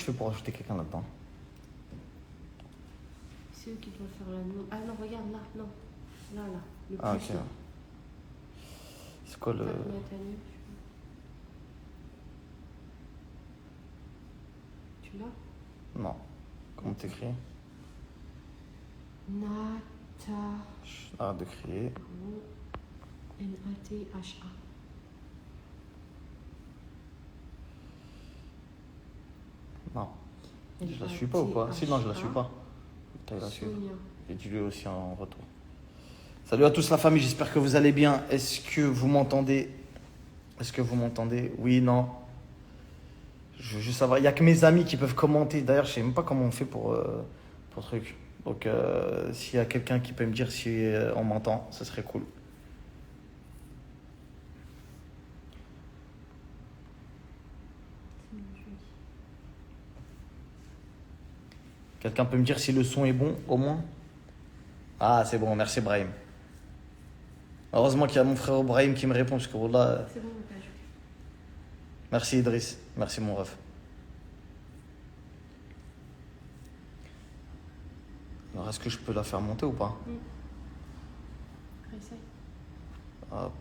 tu fais pour ajouter quelqu'un là-dedans? C'est eux qui doivent faire la nom. Ah non, regarde là, non. Là, le Ah, plus ok. là. C'est quoi le. Tape Nathalie. Tu l'as? Non. Comment t'écris? Nata. Arrête de crier. Natha. Non. Je la suis pas ou quoi? Si, non, je la suis pas. Putain, il la suivre. Sonia. Et dis-lui aussi en retour. Salut à tous la famille, j'espère que vous allez bien. Est-ce que vous m'entendez? Est-ce que vous m'entendez? Oui, non. Je veux juste savoir. Il n'y a que mes amis qui peuvent commenter. D'ailleurs, je sais même pas comment on fait pour truc. Donc, s'il y a quelqu'un qui peut me dire si on m'entend, ce serait cool. Quelqu'un peut me dire si le son est bon, au moins? Ah, c'est bon, merci Brahim. Heureusement qu'il y a mon frère Brahim qui me répond, parce que là. C'est bon, on t'a ajouté. Merci Idriss, merci mon ref. Alors, est-ce que je peux la faire monter ou pas? Essaye. Hop.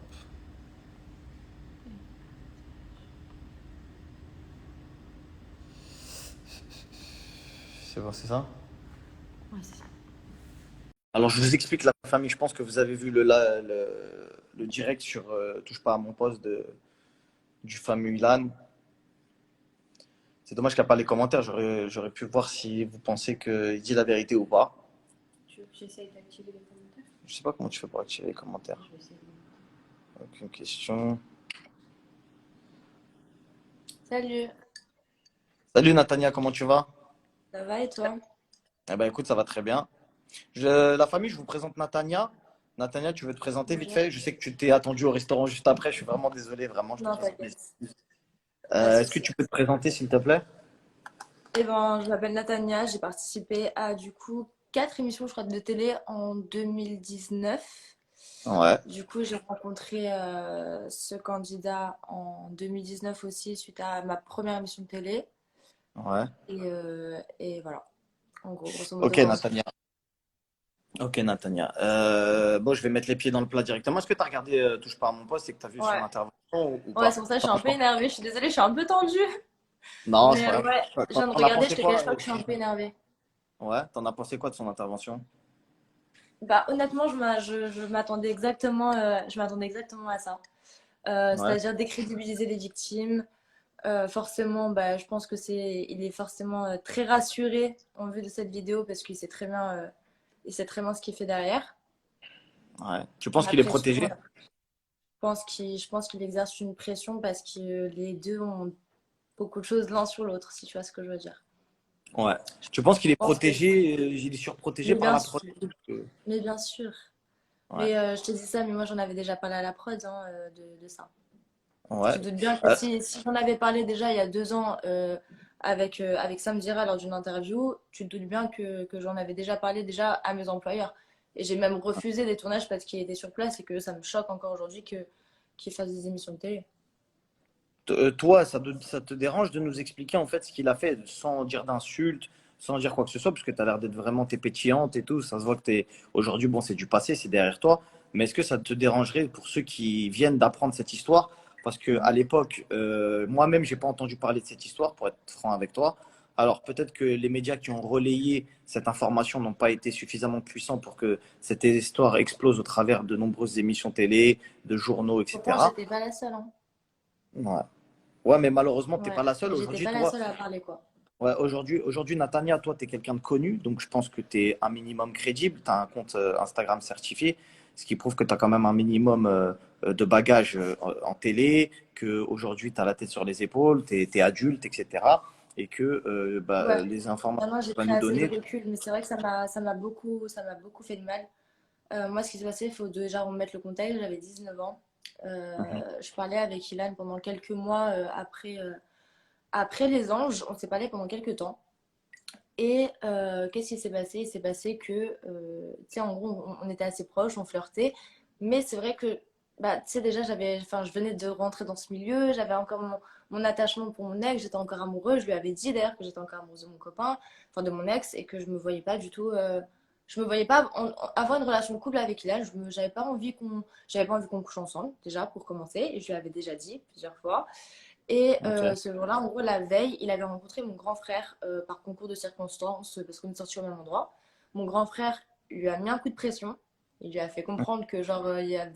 C'est bon, c'est ça? Ouais, c'est ça. Alors, je vous explique la famille. Je pense que vous avez vu le direct sur Touche pas à mon poste du fameux Ilan. C'est dommage qu'il n'y a pas les commentaires. J'aurais pu voir si vous pensez qu'il dit la vérité ou pas. Tu veux que j'essaye d'activer les commentaires? Je sais pas comment tu fais pour activer les commentaires. Je vais essayer. Aucune question. Salut, Salut Natania, comment tu vas? ça va et toi? Eh ben écoute, ça va très bien. La famille, je vous présente Natania. Natania, tu veux te présenter vite Bonjour. fait? Je sais que tu t'es attendu au restaurant juste après. Je suis vraiment désolé, vraiment, je te Non, présente mes t'inquiète. excuses. Pas de Est-ce que souci. tu peux te présenter, s'il te plaît? Eh ben, je m'appelle Natania, j'ai participé à du coup 4 émissions, je crois, de télé en 2019. Ouais, Du coup, j'ai rencontré ce candidat en 2019 aussi, suite à ma première émission de télé. ouais. Et voilà, en gros, grosso modo, Ok, voilà. Natania. Ok, Natania. Bon, je vais mettre les pieds dans le plat directement. Est-ce que tu as regardé Touche pas à mon poste et que tu as vu son Ouais, intervention ou ouais, pas? c'est pour ça que je suis Non, un peu énervée. Je suis désolée, je suis un peu tendue. non, c'est Mais pas ouais, grave. je viens de T'en as regarder, je pensé te cache quoi? pas que je suis un peu énervée. Ouais, t'en as pensé quoi de son intervention? Bah, honnêtement, je m'attendais exactement, à ça. Ouais, C'est-à-dire décrédibiliser les victimes. Forcément, bah, je pense que il est forcément très rassuré en vue de cette vidéo parce il sait très bien ce qu'il fait derrière. ouais. Tu penses La qu'il est pression, protégé? je pense qu'il exerce une pression parce que les deux ont beaucoup de choses l'un sur l'autre, si tu vois ce que je veux dire. Ouais. Tu penses qu'il est Je pense que, protégé, il est surprotégé mais par bien la prod? sûr, mais bien sûr. Ouais, Mais je te dis ça, mais moi j'en avais déjà parlé à la prod hein, de ça. ouais. Tu te doutes bien que Euh, si j'en avais parlé déjà il y a 2 ans avec Sam Dira lors d'une interview, tu te doutes bien que j'en avais déjà parlé déjà à mes employeurs. Et j'ai même refusé des tournages parce qu'il était sur place et que ça me choque encore aujourd'hui qu'il fasse des émissions de télé. Toi, ça te dérange de nous expliquer en fait ce qu'il a fait sans dire d'insultes, sans dire quoi que ce soit, parce que tu as l'air d'être vraiment t'es pétillante et tout. Ça se voit que t'es aujourd'hui, bon, c'est du passé, c'est derrière toi. Mais est-ce que ça te dérangerait pour ceux qui viennent d'apprendre cette histoire? Parce que à Mhm. l'époque, moi-même, j'ai pas entendu parler de cette histoire, pour être franc avec toi. Alors peut-être que les médias qui ont relayé cette information n'ont pas été suffisamment puissants pour que cette histoire explose au travers de nombreuses émissions télé, de journaux, Pourtant, etc. j'étais pas la seule, hein. Ouais. Ouais, mais malheureusement, t'es Ouais, pas la seule. mais j'étais Aujourd'hui, pas la toi, seule à parler, quoi. ouais, aujourd'hui, Natania, toi, tu es quelqu'un de connu, donc je pense que tu es un minimum crédible. Tu as un compte Instagram certifié, ce qui prouve que tu as quand même un minimum de bagages en télé, que aujourd'hui tu as la tête sur les épaules, tu es adulte, etc. Et que Ouais. les informations Maintenant, que tu j'ai vas pris nous assez de donner. recul, mais c'est vrai que ça m'a beaucoup fait de mal. Moi, ce qui s'est passé, il faut déjà remettre le contexte. J'avais 19 ans. Mhm. Je parlais avec Ilan pendant quelques mois après les anges. On s'est parlé pendant quelques temps. Et qu'est-ce qui s'est passé? Il s'est passé que, tu sais, en gros, on était assez proches, on flirtait. Mais c'est vrai que bah, tu sais, déjà, enfin, je venais de rentrer dans ce milieu, j'avais encore mon attachement pour mon ex, j'étais encore amoureuse. Je lui avais dit d'ailleurs que j'étais encore amoureuse de mon copain, enfin de mon ex, et que je me voyais pas du tout. Je me voyais pas avoir une relation de couple avec Ilan. J'avais pas envie qu'on couche ensemble, déjà, pour commencer. Et je lui avais déjà dit plusieurs fois. Et Ok. ce jour-là, en gros, la veille, il avait rencontré mon grand frère par concours de circonstances, parce qu'on est sortis au même endroit. Mon grand frère lui a mis un coup de pression. Il lui a fait comprendre que, genre,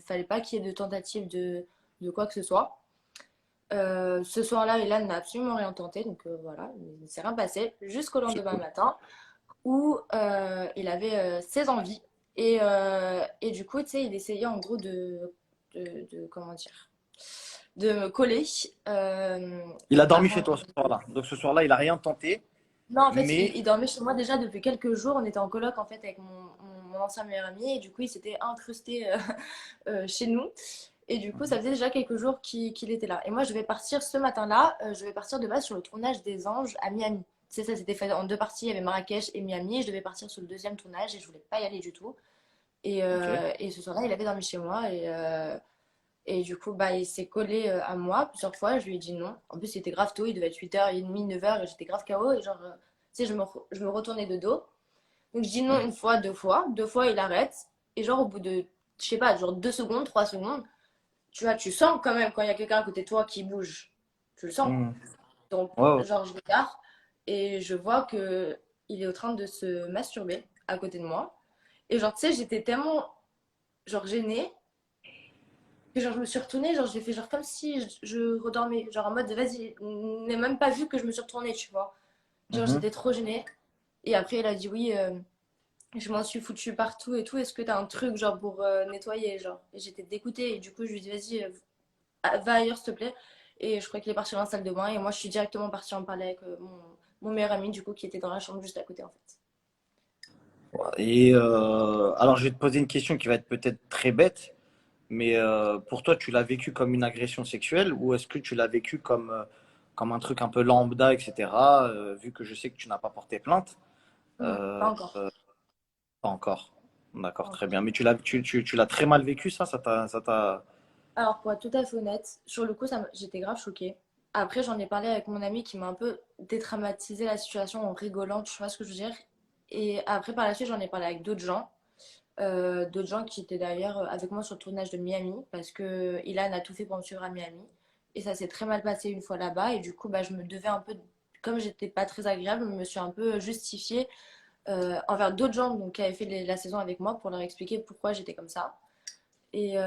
fallait pas qu'il y ait de tentative de quoi que ce soit. Ce soir-là, Ilan n'a absolument rien tenté, donc voilà, il ne s'est rien passé, jusqu'au C'est lendemain cool. matin, où il avait ses envies. Et du coup, tu sais, il essayait en gros comment dire, de me coller. Il a dormi chez Avant. toi ce soir-là. Donc ce soir-là, il a rien tenté, Non, en fait, mais il dormait chez moi déjà depuis quelques jours. On était en coloc en fait avec mon ancien meilleur ami, et du coup, il s'était incrusté chez nous. Et du coup, ça faisait déjà quelques jours qu'il était là. Et moi, je vais partir ce matin-là. Je vais partir de base sur le tournage des Anges à Miami. Tu sais, ça s'était fait en deux parties. Il y avait Marrakech et Miami. Et je devais partir sur le deuxième tournage et je voulais pas y aller du tout. ok. Et ce soir-là, il avait dormi chez moi. Et du coup, bah, il s'est collé à moi plusieurs fois. Je lui ai dit non. En plus, il était grave tôt. Il devait être 8h30, 9h. Et j'étais grave KO. Et genre, tu sais, je me retournais de dos. Donc, je dis non une fois, deux fois. Deux fois, il arrête. Et genre, au bout de, je sais pas, genre 2 secondes, 3 secondes, tu vois, tu sens quand même quand il y a quelqu'un à côté de toi qui bouge. Tu le sens. Hmm. Donc, Ouais, ouais. genre, je regarde et je vois que il est en train de se masturber à côté de moi. Et genre, tu sais, j'étais tellement, genre, gênée que genre, je me suis retournée, genre, j'ai fait genre comme si je redormais. Genre, en mode, vas-y, n'ai même pas vu que je me suis retournée, tu vois. Genre, Mhm. j'étais trop gênée. Et après, il a dit oui, je m'en suis foutue partout et tout. Est-ce que t'as un truc, genre, pour nettoyer, genre. Et j'étais dégoûtée. Et du coup, je lui ai dit, vas-y, va ailleurs, s'il te plaît. Et je crois qu'il est parti dans la salle de bain. Et moi, je suis directement partie en parler avec mon meilleur ami, du coup, qui était dans la chambre juste à côté, en fait. Et alors, je vais te poser une question qui va être peut-être très bête, mais pour toi, tu l'as vécu comme une agression sexuelle ou est-ce que tu l'as vécu comme, comme un truc un peu lambda, etc. Vu que je sais que tu n'as pas porté plainte, Non, pas euh, encore. pas encore. Pas D'accord, très encore. bien. Mais tu l'as très mal vécu, ça t'a. Alors, pour être tout à fait honnête, sur le coup, j'étais grave choquée. Après, j'en ai parlé avec mon ami qui m'a un peu détraumatisé la situation en rigolant, tu vois ce que je veux dire. Et après, par la suite, j'en ai parlé avec d'autres gens qui étaient d'ailleurs avec moi sur le tournage de Miami, parce que Ilan a tout fait pour me suivre à Miami. Et ça s'est très mal passé une fois là-bas. Et du coup, bah, je me devais un peu, comme j'étais pas très agréable, je me suis un peu justifiée envers d'autres gens donc, qui avaient fait la saison avec moi pour leur expliquer pourquoi j'étais comme ça. Et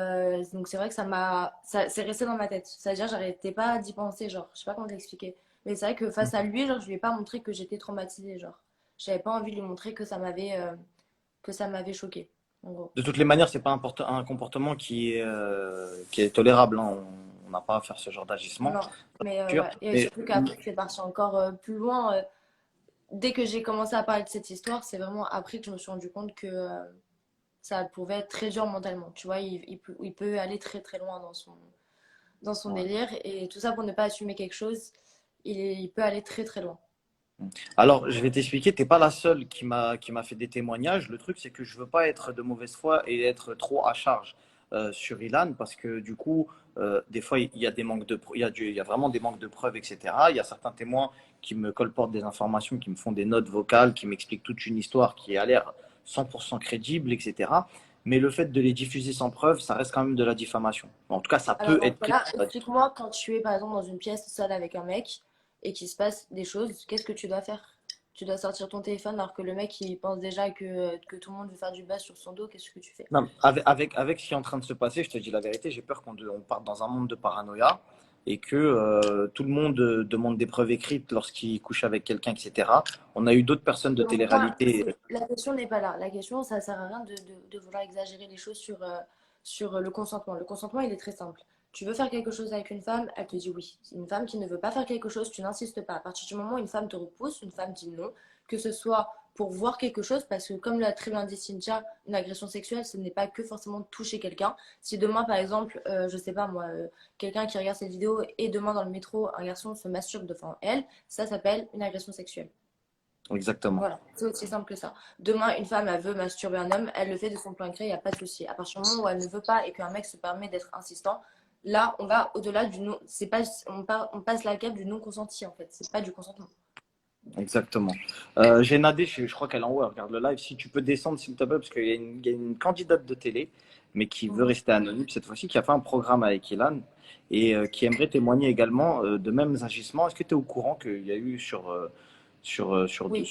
donc, c'est vrai que c'est resté dans ma tête. C'est-à-dire, j'arrêtais pas d'y penser, genre, je sais pas comment t'expliquer. Mais c'est vrai que face à lui, genre, je lui ai pas montré que j'étais traumatisée, genre. J'avais pas envie de lui montrer que ça m'avait choqué, en gros. De toutes les manières, c'est pas un comportement qui est tolérable, hein. On n'a pas à faire ce genre d'agissement, Non, mais sûr. ouais. Et Mais surtout qu'après, c'est parti encore plus loin. Dès que j'ai commencé à parler de cette histoire, c'est vraiment après que je me suis rendu compte que ça pouvait être très dur mentalement. Tu vois, il peut aller très très loin dans son ouais. délire. Et tout ça pour ne pas assumer quelque chose, il peut aller très très loin. Alors, je vais t'expliquer, t'es pas la seule qui m'a fait des témoignages. Le truc, c'est que je veux pas être de mauvaise foi et être trop à charge sur Ilan parce que du coup, des fois, il y a des manques il y a vraiment des manques de preuves, etc. Il y a certains témoins qui me colportent des informations, qui me font des notes vocales, qui m'expliquent toute une histoire qui a l'air 100% crédible, etc. Mais le fait de les diffuser sans preuve, ça reste quand même de la diffamation. En tout cas, ça Alors peut dans ce être pris. cas-là, explique-moi quand tu es par exemple dans une pièce seule avec un mec et qu'il se passe des choses, qu'est-ce que tu dois faire? Tu dois sortir ton téléphone alors que le mec il pense déjà que tout le monde veut faire du buzz sur son dos, qu'est-ce que tu fais? Non, avec ce qui est en train de se passer, je te dis la vérité, j'ai peur on parte dans un monde de paranoïa et que tout le monde demande des preuves écrites lorsqu'il couche avec quelqu'un, etc. On a eu d'autres personnes de Donc moi, télé-réalité. la question n'est pas là. La question, ça sert à rien de vouloir exagérer les choses sur le consentement. Le consentement, il est très simple. Tu veux faire quelque chose avec une femme, elle te dit oui. Une femme qui ne veut pas faire quelque chose, tu n'insistes pas. À partir du moment où une femme te repousse, une femme dit non, que ce soit pour voir quelque chose, parce que comme l'a très bien dit Cynthia, une agression sexuelle, ce n'est pas que forcément toucher quelqu'un. Si demain, par exemple, je sais pas moi, quelqu'un qui regarde cette vidéo et demain dans le métro, un garçon se masturbe devant elle, ça s'appelle une agression sexuelle. Exactement. Voilà, c'est aussi simple que ça. Demain, une femme, elle veut masturber un homme, elle le fait de son plein gré, il n'y a pas de souci. À partir du moment où elle ne veut pas et qu'un mec se permet d'être insistant, là, on va au-delà du non. C'est pas, on passe la cape du non consenti, en fait. C'est pas du consentement. Exactement. J'ai Nadé, je crois qu'elle est en haut, elle regarde le live. Si tu peux descendre, s'il te plaît, parce il y a une candidate de télé, mais qui veut Mhm. rester anonyme cette fois-ci, qui a fait un programme avec Ilan et qui aimerait témoigner également de mêmes agissements. Est-ce que tu es au courant qu'il y a eu Oui.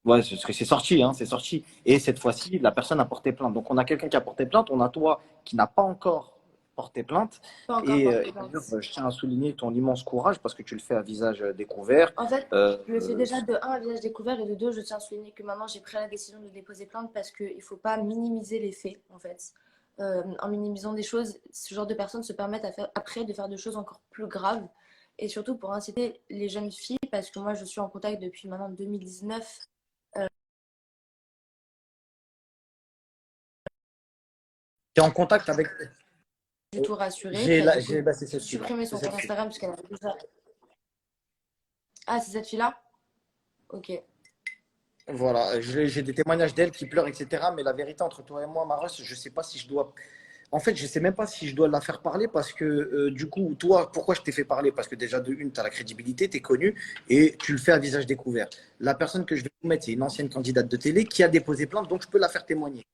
Ouais, c'est sorti, hein, c'est sorti. Et cette fois-ci, la personne a porté plainte. Donc, on a quelqu'un qui a porté plainte, on a toi qui n'a pas encore porté plainte. Pas encore Et porté d'ailleurs, plainte. je tiens à souligner ton immense courage parce que tu le fais à visage découvert. En fait, Euh, je le fais euh, déjà de un à visage découvert et de 2, je tiens à souligner que maintenant j'ai pris la décision de déposer plainte parce qu'il ne faut pas minimiser les faits en fait. En minimisant des choses, ce genre de personnes se permettent après de faire des choses encore plus graves et surtout pour inciter les jeunes filles parce que moi je suis en contact depuis maintenant 2019. tu es en contact avec. Du tout rassurée, qui a du coup Bah, c'est celle-ci, là. supprimé C'est son compte celle-ci. Instagram parce qu'elle avait déjà. Ah, c'est cette fille-là? Ok. Voilà, j'ai des témoignages d'elle qui pleurent, etc. Mais la vérité entre toi et moi, Maros, je sais pas si je dois. En fait, je sais même pas si je dois la faire parler parce que du coup, toi, pourquoi je t'ai fait parler? Parce que déjà, de une, tu as la crédibilité, tu es connu et tu le fais à visage découvert. La personne que je vais vous mettre, c'est une ancienne candidate de télé qui a déposé plainte, donc je peux la faire témoigner.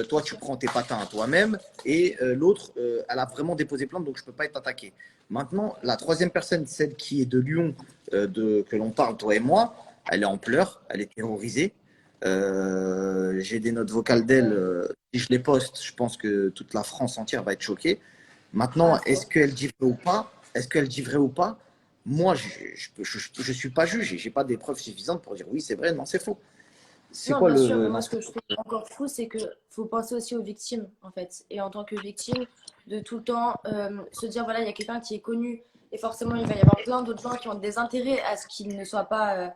Toi, tu prends tes patins à toi-même et l'autre, elle a vraiment déposé plainte, donc je ne peux pas être attaqué. Maintenant, la troisième personne, celle qui est de Lyon, que l'on parle, toi et moi, elle est en pleurs, elle est terrorisée. J'ai des notes vocales d'elle. Si je les poste, je pense que toute la France entière va être choquée. Ah, Maintenant, est-ce trop. qu'elle dit vrai ou pas? Est-ce qu'elle dit vrai ou pas? Moi, je suis pas juge et j'ai pas des preuves suffisantes pour dire oui, c'est vrai, non, c'est faux. C'est Non, quoi bien sûr, le. mais Non, moi, ce que je trouve encore fou, c'est que faut penser aussi aux victimes, en fait. Et en tant que victime, de tout le temps se dire, voilà, il y a quelqu'un qui est connu, et forcément, il va y avoir plein d'autres gens qui ont des intérêts à ce qu'il ne soit pas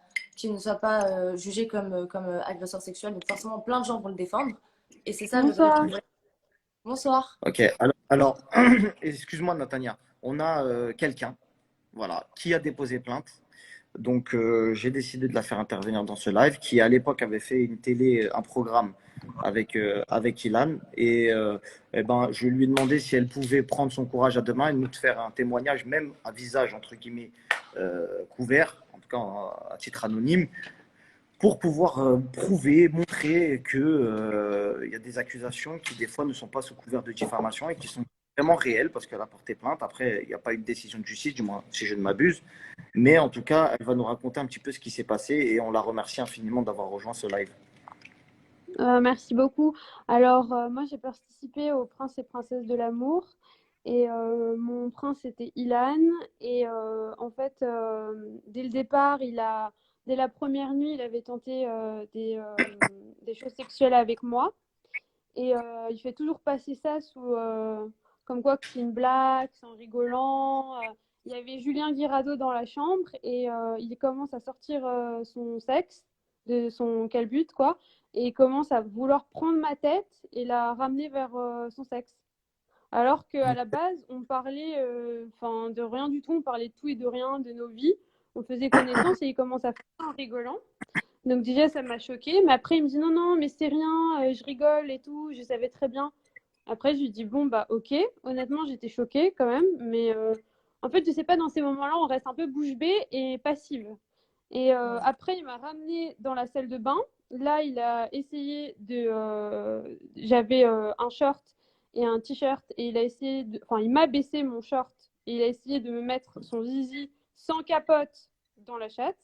jugé comme agresseur sexuel. Donc, forcément, plein de gens vont le défendre. Et c'est ça le vrai Bonsoir. problème. Bonsoir. Ok, excuse-moi, Natania. On a quelqu'un, voilà, qui a déposé plainte. Donc, j'ai décidé de la faire intervenir dans ce live, qui à l'époque avait fait une télé, un programme avec Ilan. Eh ben, je lui ai demandé si elle pouvait prendre son courage à deux mains et nous faire un témoignage, même à visage, entre guillemets, couvert, en tout cas à titre anonyme, pour pouvoir prouver, montrer que il y a des accusations qui des fois ne sont pas sous couvert de diffamation et qui sont vraiment réelles parce qu'elle a porté plainte. Après, il n'y a pas eu de décision de justice, du moins si je ne m'abuse. Mais en tout cas, elle va nous raconter un petit peu ce qui s'est passé et on la remercie infiniment d'avoir rejoint ce live. Merci beaucoup. Alors, moi, j'ai participé au Prince et Princesse de l'amour. Et mon prince était Ilan. Et en fait, dès le départ, dès la première nuit, il avait tenté des choses sexuelles avec moi. Et il fait toujours passer ça comme quoi que c'est une blague, c'est en rigolant. Il y avait Julien Guirado dans la chambre et il commence à sortir son sexe de son calbut, quoi. Et il commence à vouloir prendre ma tête et la ramener vers son sexe. Alors qu'à la base, on parlait de rien du tout, on parlait de tout et de rien, de nos vies. On faisait connaissance et il commence à faire ça en rigolant. Donc déjà, ça m'a choquée. Mais après, il me dit non, non, mais c'est rien, je rigole et tout. Je savais très bien. Après, je lui dis bon, bah ok. Honnêtement, j'étais choquée quand même. Mais en fait, je sais pas, dans ces moments-là, on reste un peu bouche bée et passive. Et après, il m'a ramenée dans la salle de bain. Là, il a essayé de. J'avais un short et un t-shirt et il a essayé de. Enfin, il m'a baissé mon short et il a essayé de me mettre son zizi sans capote dans la chatte.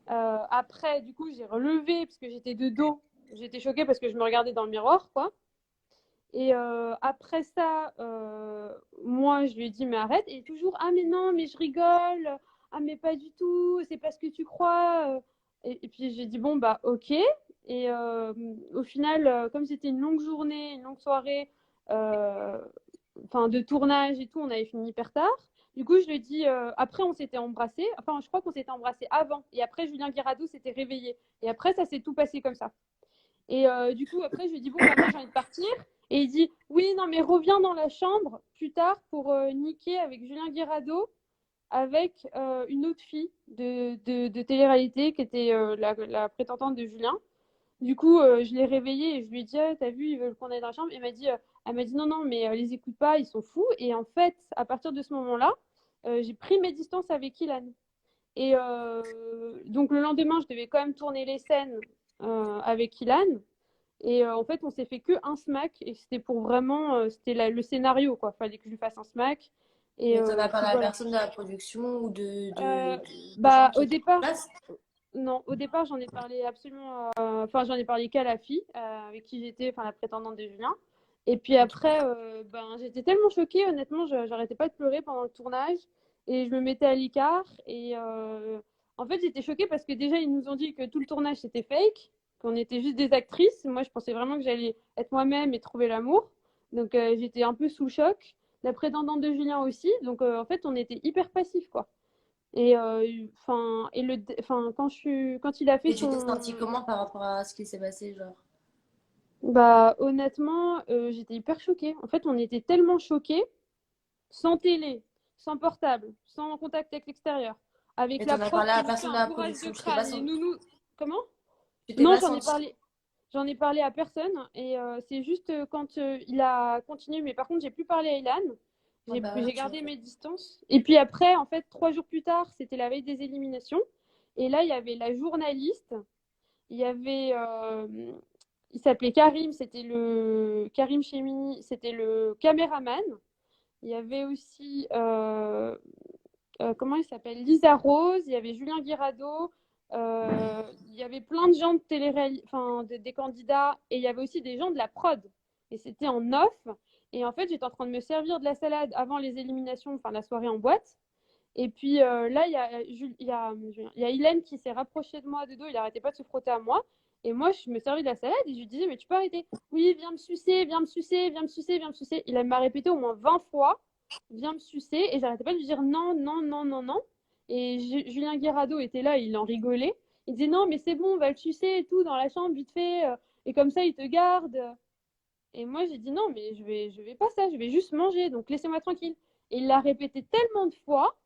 Après, du coup, j'ai relevé parce que j'étais de dos. J'étais choquée parce que je me regardais dans le miroir, quoi. Et après ça, moi, je lui ai dit, mais arrête. Et toujours, ah, mais non, mais je rigole. Ah, mais pas du tout. C'est pas ce que tu crois. Et puis, j'ai dit, bon, bah, ok. Et au final, comme c'était une longue journée, une longue soirée, euh, de tournage et tout, on avait fini hyper tard. Du coup, je lui ai dit, après, on s'était embrassé. Enfin, je crois qu'on s'était embrassé avant. Et après, Julien Guirado s'était réveillé. Et après, ça s'est tout passé comme ça. Et du coup, après, je lui ai dit, bon, bah, moi, j'ai envie de partir. Et il dit, oui, non, mais reviens dans la chambre plus tard pour niquer avec Julien Guirado. avec une autre fille de télé-réalité qui était la prétendante de Julien. Du coup, je l'ai réveillée et je lui ai dit ah, t'as vu, ils veulent qu'on aille dans la chambre. Et elle m'a dit non, non, mais les écoute pas, ils sont fous. Et en fait, à partir de ce moment-là, j'ai pris mes distances avec Ilan. Et donc le lendemain, je devais quand même tourner les scènes avec Ilan. Et en fait, on s'est fait que un smack. Et c'était pour vraiment, c'était le scénario, quoi. Fallait que je lui fasse un smack. Et Mais t'en as puis parlé à voilà. personne de la production ou Euh, de gens bah, qui au étaient sur départ, place? non, au départ, j'en ai parlé absolument. Enfin, j'en ai parlé qu'à la fille avec qui j'étais, enfin, la prétendante de Julien. Et puis Ok. après, ben, j'étais tellement choquée, honnêtement, j'arrêtais pas de pleurer pendant le tournage et je me mettais à l'écart. Et en fait, j'étais choquée parce que déjà, ils nous ont dit que tout le tournage c'était fake, qu'on était juste des actrices. Moi, je pensais vraiment que j'allais être moi-même et trouver l'amour. Donc, j'étais un peu sous le choc. La prétendante de Julien aussi. Donc, en fait, on était hyper passifs, quoi. Et quand il a fait Et tu t'es sentie son, comment par rapport à ce qui s'est passé, genre? bah honnêtement, j'étais hyper choquée. En fait, on était tellement choqués, sans télé, sans portable, sans contact avec l'extérieur, avec Et la t'en as prof parlé qui à nous fait personne de un la bourrage de production. Tu t'es pas crâne, les senti... nounous. Comment? Tu t'es Non, pas senti... j'en ai parlé à personne. Et c'est juste quand il a continué, mais par contre, j'ai plus parlé à Ilan. Ah bah J'ai ouais, tu gardé m'étonnes. mes distances. Et puis après, en fait, 3 jours plus tard, c'était la veille des éliminations. Et là, il y avait la journaliste. Il y avait, il s'appelait Karim, c'était le Karim Chemini, c'était le caméraman. Il y avait aussi, comment il s'appelle, Lisa Rose. Il y avait Julien Guirado. Il y avait plein de gens de enfin des candidats, et il y avait aussi des gens de la prod. Et c'était en off. Et en fait, j'étais en train de me servir de la salade avant les éliminations, enfin la soirée en boîte. Et puis là, il y a Hélène qui s'est rapprochée de moi de dos, il n'arrêtait pas de se frotter à moi. Et moi, je me servais de la salade et je lui disais, mais tu peux arrêter. Oui, viens me sucer, viens me sucer, viens me sucer, viens me sucer. Il m'a répété au moins 20 fois, viens me sucer. Et j'arrêtais pas de lui dire non, non, non, non, non. Et Julien Guirado était là, il en rigolait. Il disait, non, mais c'est bon, on va le sucer et tout dans la chambre, vite fait. Et comme ça, il te garde. Et moi, j'ai dit, non, mais je vais pas ça, je vais juste manger. Donc, laissez-moi tranquille. Et il l'a répété tellement de fois.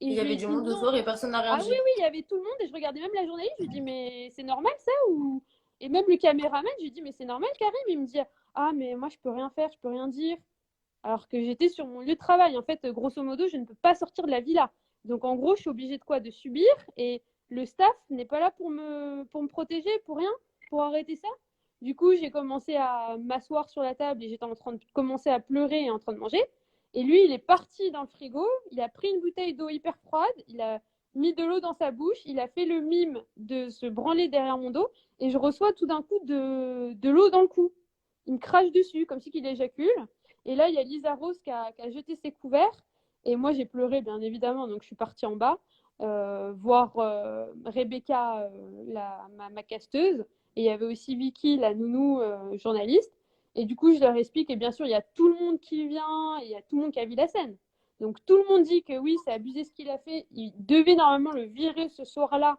Il Et y je lui avait ai du dit monde non. autour et personne n'a rien Ah oui, dit. oui, il y avait tout le monde et je regardais même la journaliste. Je lui dis mais c'est normal ça ou... Et même le caméraman, je lui dis mais c'est normal Karim. Il me dit ah mais moi je peux rien faire, je peux rien dire. Alors que j'étais sur mon lieu de travail. En fait, grosso modo, je ne peux pas sortir de la villa. Donc en gros, je suis obligée de quoi? De subir et le staff n'est pas là pour me protéger, pour rien, pour arrêter ça. Du coup, j'ai commencé à m'asseoir sur la table et j'étais en train de commencer à pleurer et en train de manger. Et lui, il est parti dans le frigo, il a pris une bouteille d'eau hyper froide, il a mis de l'eau dans sa bouche, il a fait le mime de se branler derrière mon dos et je reçois tout d'un coup de l'eau dans le cou. Il me crache dessus comme si qu'il éjacule. Et là, il y a Lisa Rose qui a jeté ses couverts. Et moi, j'ai pleuré, bien évidemment. Donc, je suis partie en bas voir Rebecca, ma casteuse. Et il y avait aussi Vicky, la nounou journaliste. Et du coup, je leur explique. Et bien sûr, il y a tout le monde qui vient. Et il y a tout le monde qui a vu la scène. Donc, tout le monde dit que oui, c'est abusé ce qu'il a fait. Il devait normalement le virer ce soir-là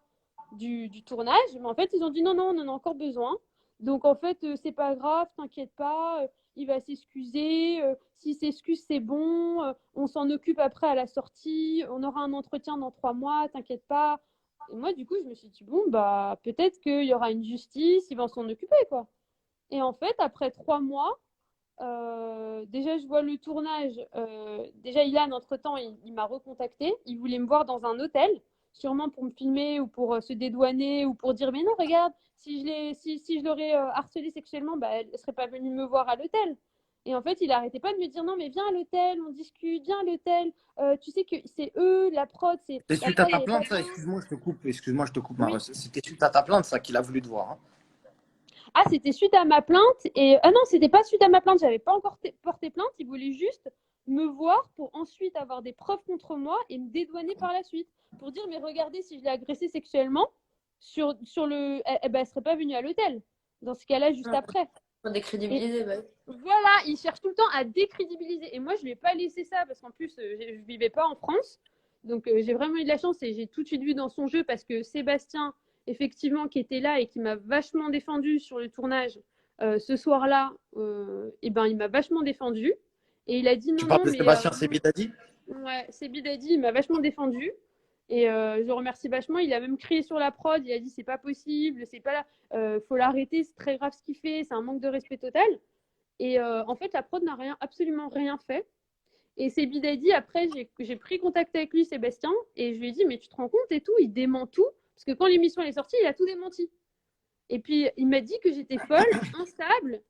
du tournage. Mais en fait, ils ont dit non, non, on en a encore besoin. Donc, en fait, c'est pas grave, t'inquiète pas. Il va s'excuser. S'il s'excuse, c'est bon. On s'en occupe après à la sortie. On aura un entretien dans 3 mois, t'inquiète pas. Et moi, du coup, je me suis dit, bon, bah, peut-être qu'il y aura une justice, ils vont s'en occuper, quoi. Et en fait, après 3 mois, déjà, je vois le tournage. Déjà, Ilan, entre-temps, il m'a recontacté. Il voulait me voir dans un hôtel, sûrement pour me filmer ou pour se dédouaner ou pour dire, mais non, regarde, si je l'aurais harcelé sexuellement, bah, elle ne serait pas venue me voir à l'hôtel. Et en fait, il n'arrêtait pas de me dire, non, mais viens à l'hôtel, on discute, viens à l'hôtel. Tu sais que c'est eux, la prod, C'est la suite à prod, ta elle est pas plainte, ça, bien. excuse-moi, je te coupe. Excuse-moi, je te coupe, Oui. Maros. C'était suite à ta plainte, ça, qu'il a voulu te voir, hein. Ah, c'était suite à ma plainte. Et ah non, c'était pas suite à ma plainte. J'avais pas encore porté plainte. Il voulait juste me voir pour ensuite avoir des preuves contre moi et me dédouaner par la suite. Pour dire, mais regardez, si je l'ai agressée sexuellement, elle serait pas venue à l'hôtel. Dans ce cas-là, juste Ouais, après. pour Et décrédibiliser, bah. voilà, il cherche tout le temps à décrédibiliser. Et moi, je lui ai pas laissé ça parce qu'en plus, je vivais pas en France. Donc, j'ai vraiment eu de la chance et j'ai tout de suite vu dans son jeu parce que Sébastien, effectivement, qui était là et qui m'a vachement défendu sur le tournage ce soir-là, et ben, il m'a vachement défendu. Et il a dit Tu non, parles non, de mais Sébastien Sebidadi? Ouais, Sebi Dadi, il m'a vachement défendu. Et je le remercie vachement. Il a même crié sur la prod. Il a dit c'est pas possible, c'est pas là, faut l'arrêter, c'est très grave ce qu'il fait, c'est un manque de respect total. Et en fait, la prod n'a rien, absolument rien fait. Et Sebi Dadi, après, j'ai pris contact avec lui, Sébastien, et je lui ai dit mais tu te rends compte et tout, il dément tout. Parce que quand l'émission est sortie, il a tout démenti. Et puis il m'a dit que j'étais folle, instable.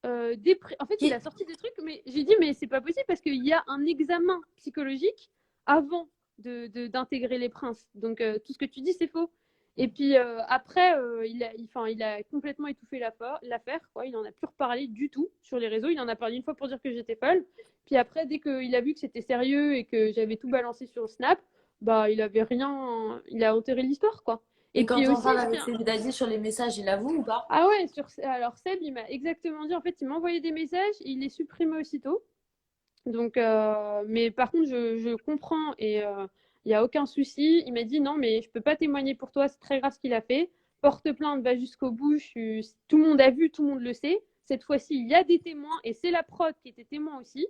En fait, il a sorti des trucs, mais j'ai dit, mais c'est pas possible parce qu'il y a un examen psychologique avant d'intégrer les princes. Donc, tout ce que tu dis, c'est faux. Et puis, après, il a complètement étouffé l'affaire, quoi. Il en a plus reparlé du tout sur les réseaux. Il en a parlé une fois pour dire que j'étais folle. Puis après, dès qu'il a vu que c'était sérieux et que j'avais tout balancé sur Snap, bah, il avait rien. Il a enterré l'histoire, quoi. Et Et quand puis on aussi, parle avec Sebi Dadi sur les messages, il avoue ou pas? ah ouais, alors Seb, il m'a exactement dit, en fait, il m'a envoyé des messages, et il les supprimait aussitôt. Donc, mais par contre, je comprends et il n'y a aucun souci. Il m'a dit non, mais je peux pas témoigner pour toi, c'est très grave ce qu'il a fait. Porte plainte, va jusqu'au bout. Tout le monde a vu, tout le monde le sait. Cette fois-ci, il y a des témoins et c'est la prod qui était témoin aussi.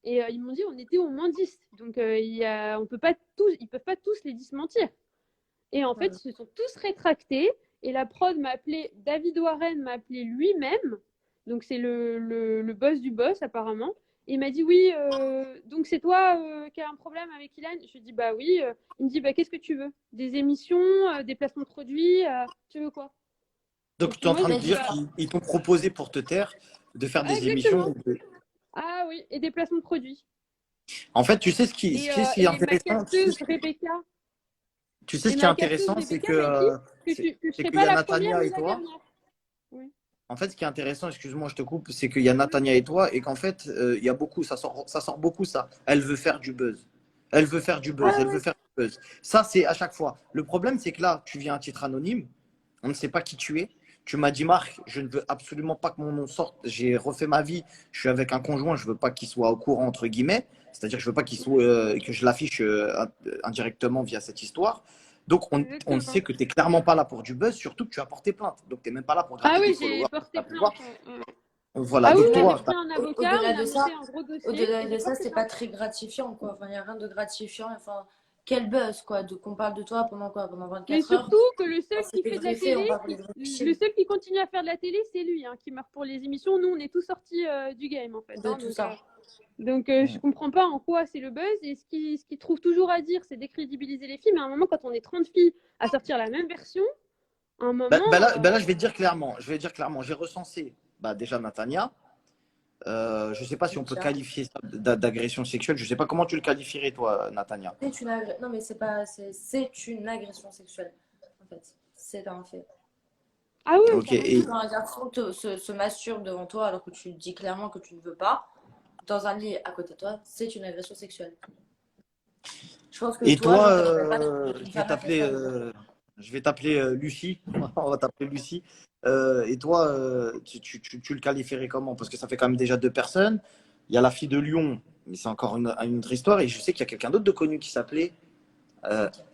Et ils m'ont dit on était au moins 10. Donc, on peut pas tous, ils peuvent pas tous les dismentir. Et en fait, ils se sont tous rétractés. Et la prod m'a appelé, David Warren m'a appelé lui-même. Donc, c'est le boss du boss, apparemment. Et il m'a dit, oui, donc c'est toi qui as un problème avec Ilan. Je lui ai dit, bah oui. Il me dit, bah qu'est-ce que tu veux? Des émissions, des placements de produits, tu veux quoi? Et Donc, tu puis es en moi, train de j'ai dit, dire bah, qu'ils t'ont proposé pour te taire de faire ah, des exactement. émissions. Ah oui, et des placements de produits. En fait, tu sais ce qui est Et ma intéressant, capteuse Rebecca, tu sais ce qui est intéressant, m'a dit que je c'est serais qu'il pas y a la première Natania ni et la toi. dernière. Oui. En fait, ce qui est intéressant, excuse-moi, je te coupe, c'est qu'il y a Natania et toi et qu'en fait, il y a beaucoup, ça sort beaucoup ça. Elle veut faire du buzz. Elle veut faire du buzz. Ah Elle veut ouais. faire du buzz. Ça, c'est à chaque fois. Le problème, c'est que là, tu viens à titre anonyme. On ne sait pas qui tu es. Tu m'as dit, Marc, je ne veux absolument pas que mon nom sorte. J'ai refait ma vie. Je suis avec un conjoint. Je ne veux pas qu'il soit au courant, entre guillemets. C'est-à-dire que je ne veux pas qu'il soit, que je l'affiche indirectement via cette histoire. Donc, on Exactement. sait que tu n'es clairement pas là pour du buzz, surtout que tu as porté plainte. Donc, tu n'es même pas là pour Ah gratter des oui, j'ai followers. porté Pour pouvoir. plainte. Ouais. Voilà. Ah oui, Donc, on avait toi, pris un avocat, Au-delà on a de ça, monté un gros dossier au-delà et de j'ai ça, porté c'est pas plainte. très gratifiant, quoi. Enfin, il n'y a rien de gratifiant. Enfin, quel buzz, quoi, qu'on parle de toi pendant quoi? Pendant Mais 24 heures? surtout que le Enfin, seul c'est qui des fait de vrais la faits, on télé, parle pour les vrais le films seul qui continue à faire de la télé, c'est lui, qui meurt pour les émissions. Nous, on est tous sortis du game, en fait. de tout ça. Donc je comprends pas en quoi c'est le buzz. Et ce qu'il trouve toujours à dire, c'est décrédibiliser les filles. Mais à un moment, quand on est 30 filles à sortir la même version, à un moment. Là, je vais te dire clairement. Je vais dire clairement. J'ai recensé déjà Natania. Je ne sais pas si on peut Tiens. qualifier ça d'agression sexuelle. Je ne sais pas comment tu le qualifierais, toi, Natania. Non, mais c'est pas. C'est une agression sexuelle, en fait. C'est un fait. Ah oui, Ok. carrément. Quand un garçon se masturbe devant toi alors que tu dis clairement que tu ne veux pas, dans un lit à côté de toi, c'est une agression sexuelle. Je pense que Et toi, toi, genre, t'aimerais pas qu'une femme a fait ça. je vais t'appeler Lucie. On va t'appeler Lucie. Et toi, tu le qualifierais comment? Parce que ça fait quand même déjà deux personnes. Il y a la fille de Lyon, mais c'est encore une autre histoire. Et je sais qu'il y a quelqu'un d'autre de connu qui s'appelait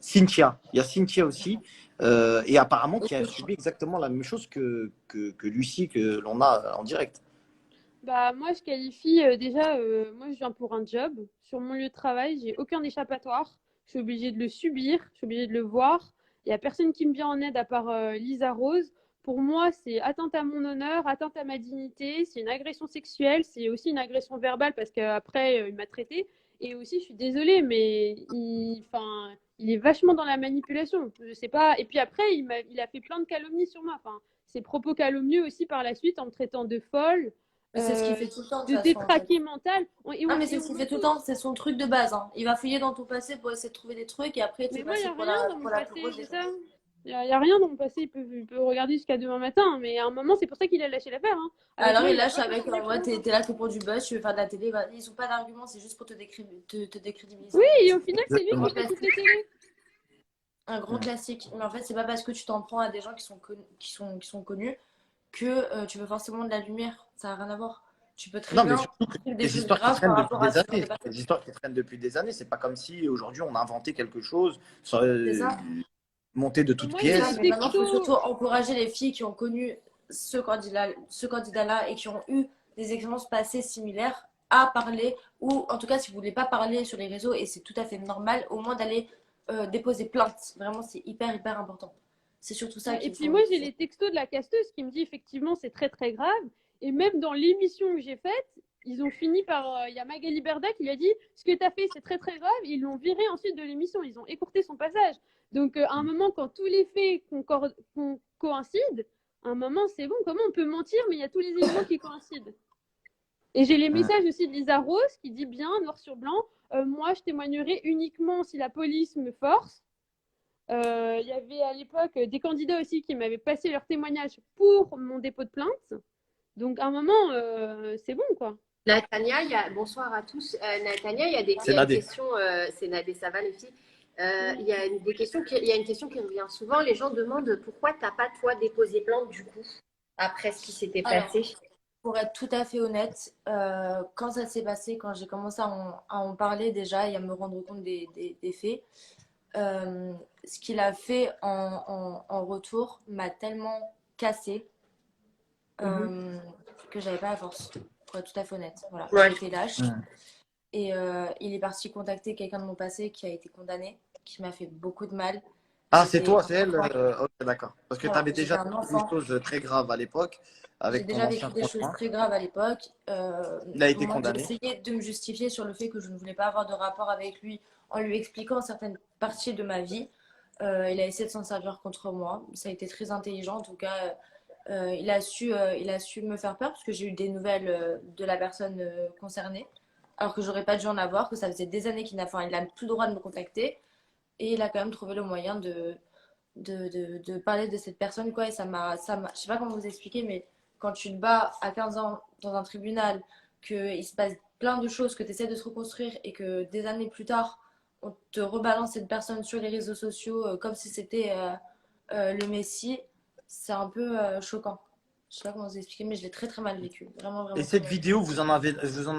Cynthia. Il y a Cynthia aussi. Et apparemment qui a subi exactement la même chose que Lucie, que l'on a en direct. Bah, moi, je qualifie déjà, moi, je viens pour un job. Sur mon lieu de travail, j'ai aucun échappatoire. Je suis obligée de le subir, je suis obligée de le voir. Il n'y a personne qui me vient en aide à part Lisa Rose. Pour moi, c'est atteinte à mon honneur, atteinte à ma dignité, c'est une agression sexuelle, c'est aussi une agression verbale parce qu'après, il m'a traitée. Et aussi, je suis désolée, mais enfin, il est vachement dans la manipulation. Je sais pas. Et puis après, il a fait plein de calomnies sur moi. Enfin, ses propos calomnieux aussi par la suite en me traitant de folle. Mais c'est ce qu'il fait tout le temps, de De toute façon, en fait. détraqué mental. Ah, mais c'est ce qu'il fait tout le temps, c'est son truc de base. Hein. Il va fouiller dans ton passé pour essayer de trouver des trucs et après, Mais tu moi, il n'y passer a rien dans pour mon la plus passé, grosse c'est des ça. choses. Il y a rien dans mon passé. Il peut regarder jusqu'à demain matin. Mais à un moment, c'est pour ça qu'il a lâché l'affaire. Hein. Avec Alors, moi, il il a lâche pas avec, lâché l'affaire. ouais, t'es là que pour du buzz, tu veux faire de la télé. Ils ont pas d'argument, c'est juste pour te décrédibiliser, Oui, en fait. et au final, c'est lui Un Exactement. qui gros fait toutes classique. les télés. Un gros classique. Mais en fait, c'est pas parce que tu t'en prends à des gens qui sont connus que tu veux forcément de la lumière. Ça n'a rien à voir. Tu peux très Non, mais bien surtout que faire des des choses histoires qui graves par traînent depuis rapport à des ce genre de années. personnes. Des histoires qui traînent depuis des années. C'est pas comme si aujourd'hui on a inventé quelque chose, C'est ça. monté de Et toutes moi, il y a Ça, pièces. des mais maintenant, il faut surtout textos. encourager les filles qui ont connu ce candidat-là et qui ont eu des expériences passées similaires à parler, ou en tout cas, si vous voulez pas parler sur les réseaux, et c'est tout à fait normal, au moins d'aller déposer plainte. Vraiment, c'est hyper, hyper important. C'est surtout ça Et qu'il puis faut moi, j'ai rectifier. les textos de la casteuse qui me dit effectivement c'est très très grave. Et même dans l'émission que j'ai faite, ils ont fini par. Il y a Magali Berda qui lui a dit ce que tu as fait c'est très très grave. Ils l'ont viré ensuite de l'émission. Ils ont écourté son passage. Donc à un moment, quand tous les faits coïncident, à un moment c'est bon. Comment on peut mentir mais il y a tous les éléments qui coïncident. Et j'ai les messages aussi de Lisa Rose qui dit bien, noir sur blanc, moi je témoignerai uniquement si la police me force. Il y avait à l'époque des candidats aussi qui m'avaient passé leur témoignage pour mon dépôt de plainte. Donc à un moment, c'est bon quoi. Nathania, bonsoir à tous. Nathania, il C'est y a une Nadé. question, c'est Nadé, ça va les filles. Il y a une question qui revient souvent. Les gens demandent pourquoi tu n'as pas toi déposé plainte du coup après ce qui s'était Alors, passé. pour être tout à fait honnête, quand ça s'est passé, quand j'ai commencé à en parler déjà et à me rendre compte des faits, ce qu'il a fait en retour m'a tellement cassé que j'avais pas la force, pour être tout à fait honnête. Voilà, Ouais. j'ai été lâche. Mm. Et il est parti contacter quelqu'un de mon passé qui a été condamné, qui m'a fait beaucoup de mal. Ah, c'est J'étais toi, un c'est elle? enfant. Ok, d'accord. Parce que tu Voilà, avais j'étais déjà un vécu des enfant. choses très graves à l'époque J'ai avec ton déjà vécu ancien des choses conjoint. très graves à l'époque. Il a été Moi, j'ai condamné. essayé de me justifier sur le fait que je ne voulais pas avoir de rapport avec lui en lui expliquant certaines parties de ma vie. Il a essayé de s'en servir contre moi. Ça a été très intelligent. En tout cas, il a su me faire peur parce que j'ai eu des nouvelles de la personne concernée. Alors que j'aurais pas dû en avoir, que ça faisait des années qu'il n'a il a plus le droit de me contacter. Et il a quand même trouvé le moyen de parler de cette personne, quoi. Et je sais pas comment vous expliquer, mais quand tu te bats à 15 ans dans un tribunal, qu'il se passe plein de choses, que tu essaies de te reconstruire et que des années plus tard, on te rebalance cette personne sur les réseaux sociaux comme si c'était le Messie, c'est un peu choquant. Je sais pas comment vous expliquer, mais je l'ai très très mal vécu. Vraiment, Et vraiment très cette mal vécu. vidéo, vous en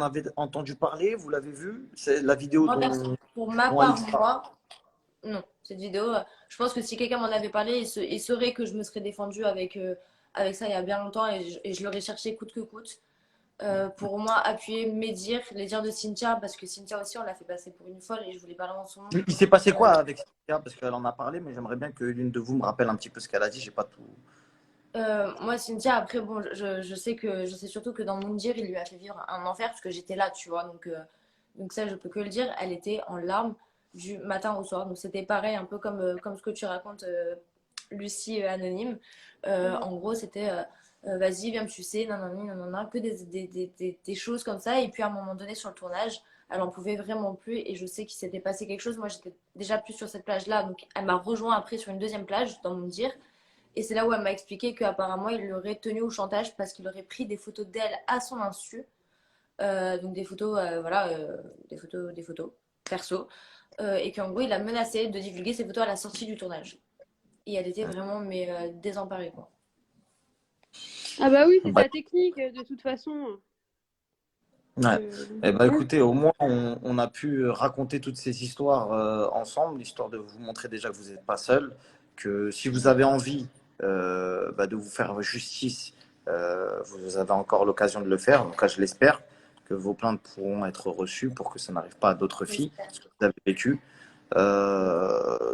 avez entendu parler? Vous l'avez vue? C'est la vidéo Moi, pour ma dont part, Alix parle. moi, non, cette vidéo, je pense que si quelqu'un m'en avait parlé, il saurait que je me serais défendue avec ça il y a bien longtemps et je l'aurais cherché coûte que coûte. Pour moi, appuyer mes dires, les dires de Cynthia, parce que Cynthia aussi, on l'a fait passer pour une folle et je voulais pas dans son nom. Il s'est passé Euh, quoi avec Cynthia? Parce qu'elle en a parlé, mais j'aimerais bien que l'une de vous me rappelle un petit peu ce qu'elle a dit. J'ai pas tout. moi, Cynthia, après, bon, je sais surtout que dans mon dire, il lui a fait vivre un enfer parce que j'étais là, tu vois. Donc ça, je peux que le dire. Elle était en larmes du matin au soir. Donc c'était pareil, un peu comme ce que tu racontes, Lucie Anonyme. En gros, c'était vas-y, viens me sucer, nanani, nanana, que des choses comme ça. Et puis à un moment donné, sur le tournage, elle en pouvait vraiment plus. Et je sais qu'il s'était passé quelque chose. Moi, j'étais déjà plus sur cette plage-là. Donc elle m'a rejoint après sur une deuxième plage, dans mon dire. Et c'est là où elle m'a expliqué qu'apparemment, il l'aurait tenu au chantage parce qu'il aurait pris des photos d'elle à son insu. Donc des photos, voilà, des photos perso. Et qu'en gros, il a menacé de divulguer ces photos à la sortie du tournage. Et elle était vraiment mais désemparée, quoi. Ah bah oui, c'est Bah, sa technique de toute façon. ouais. Eh ben, Ouais. écoutez, au moins, on a pu raconter toutes ces histoires ensemble, histoire de vous montrer déjà que vous n'êtes pas seul, que si vous avez envie de vous faire justice, vous avez encore l'occasion de le faire. En tout cas, je l'espère, que vos plaintes pourront être reçues pour que ça n'arrive pas à d'autres filles, ce que vous avez vécu.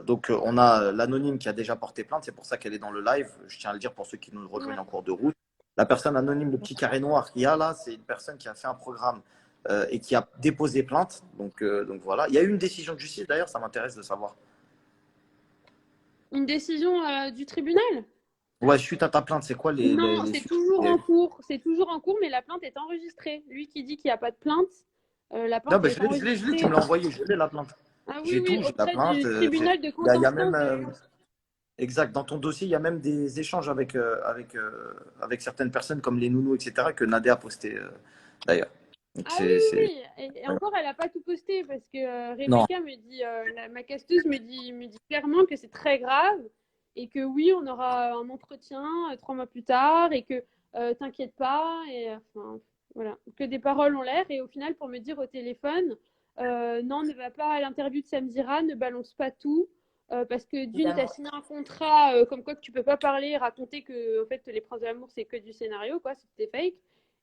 Donc, on a l'anonyme qui a déjà porté plainte, c'est pour ça qu'elle est dans le live. Je tiens à le dire pour ceux qui nous rejoignent Ouais. en cours de route. La personne anonyme, le petit carré noir qu'il y a là, c'est une personne qui a fait un programme et qui a déposé plainte. Donc voilà. Il y a eu une décision de justice d'ailleurs, ça m'intéresse de savoir. Une décision du tribunal? Ouais, suite à ta plainte, c'est quoi Non, les c'est suites? toujours en cours. C'est toujours en cours, mais la plainte est enregistrée. Lui qui dit qu'il n'y a pas de plainte, la Non, plainte ben, est je l'ai, tu enregistrée. me l'as envoyé, je l'ai la plainte. Ah oui, J'ai oui, tout, j'ai la auprès plainte. du tribunal de Il y a même, Constance. exact, dans ton dossier, il y a même des échanges avec certaines personnes comme les nounous, etc., que Nadé a posté d'ailleurs. Donc Ah oui, oui, oui. Et encore, elle n'a pas tout posté parce que Non, Rebecca me dit, ma casteuse me dit clairement que c'est très grave et que oui, on aura un entretien 3 mois plus tard et que t'inquiète pas. Et enfin, voilà, que des paroles ont l'air. Et au final, pour me dire au téléphone, non, ne va pas à l'interview de Samzira, ne balance pas tout. Parce que d'une, tu as Évidemment. signé un contrat comme quoi que tu peux pas parler, raconter que en fait, les princes de l'amour, c'est que du scénario, quoi, c'était fake.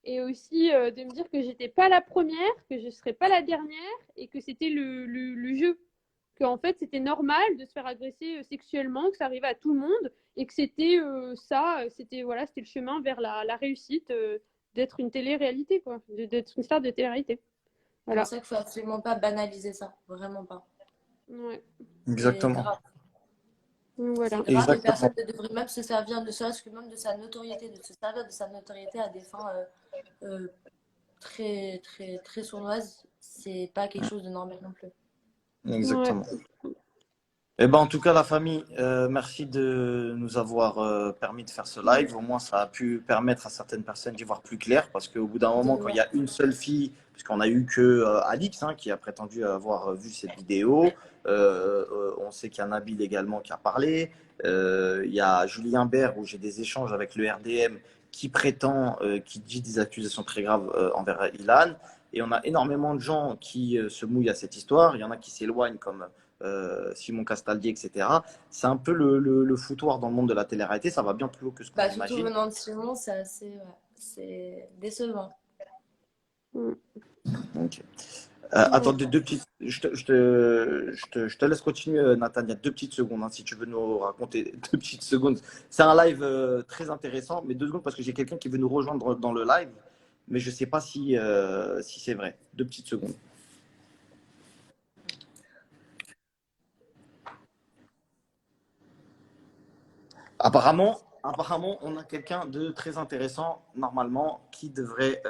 et aussi de me dire que j'étais pas la première, que je serais pas la dernière et que c'était le jeu. Qu'en fait, c'était normal de se faire agresser sexuellement, que ça arrivait à tout le monde et que c'était c'était voilà, c'était le chemin vers la réussite d'être une télé-réalité, quoi, d'être une star de télé-réalité. C'est Voilà. pour ça qu'il faut absolument pas banaliser ça, vraiment pas. Ouais. C'est Exactement. grave. Donc, voilà. C'est grave, une Exactement. personne ne devrait même se servir, ne serait-ce que même de sa notoriété, de se servir de sa notoriété à des fins très, très, très sournoises. C'est pas quelque chose de normal non plus. Exactement. Eh ben, en tout cas, la famille, merci de nous avoir permis de faire ce live. Au moins, ça a pu permettre à certaines personnes d'y voir plus clair. Parce qu'au bout d'un moment, quand il y a une seule fille, puisqu'on a eu que Alix hein, qui a prétendu avoir vu cette vidéo, on sait qu'il y a Nabil également qui a parlé. Il y a Julien Bert où j'ai des échanges avec le RDM qui prétend, qui dit des accusations très graves envers Ilan. Et on a énormément de gens qui se mouillent à cette histoire. Il y en a qui s'éloignent comme Simon Castaldi, etc. C'est un peu le foutoir dans le monde de la télé-réalité. Ça va bien plus haut que ce qu'on Surtout imagine. venant de Simon, c'est assez, c'est décevant. Okay. Attendez deux petites. Je te laisse continuer, Nathan. Il y a 2 petites secondes, hein, si tu veux nous raconter 2 petites secondes. C'est un live très intéressant, mais 2 secondes parce que j'ai quelqu'un qui veut nous rejoindre dans le live, mais je ne sais pas si c'est vrai. 2 petites secondes. Apparemment, on a quelqu'un de très intéressant, normalement, qui devrait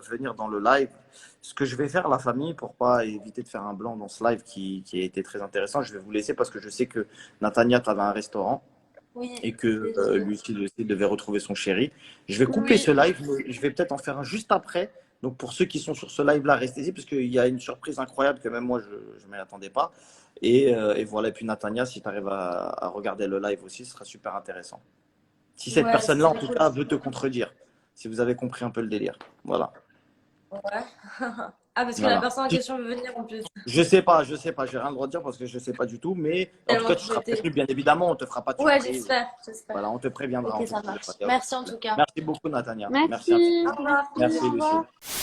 venir dans le live. Ce que je vais faire, la famille, pour pas éviter de faire un blanc dans ce live qui a été très intéressant, je vais vous laisser parce que je sais que Nathania, tu avais un restaurant Oui, et que Lucie aussi devait retrouver son chéri. Je vais couper oui. ce live, mais je vais peut-être en faire un juste après. Donc, pour ceux qui sont sur ce live-là, restez-y parce qu'il y a une surprise incroyable que même moi, je ne m'y attendais pas. Et voilà, et puis Nathania, si tu arrives à regarder le live aussi, ce sera super intéressant. Si cette Ouais, personne-là, en c'est tout cool. cas, veut te contredire, si vous avez compris un peu le délire. Voilà. Ouais. Ah, parce que la Voilà. personne en question veut venir en plus. Je sais pas, j'ai rien le droit de dire parce que je sais pas du tout, mais en tout Tellement cas, tu seras clignoté. prévenu, bien évidemment, on te fera pas de Ouais, surprise. j'espère. Voilà, on te préviendra. Ok, En ça fait. marche. Y a aucun Merci en problème. tout cas. Merci beaucoup, Natania. Merci Merci. infiniment. Au revoir. Merci, Au revoir. Lucie.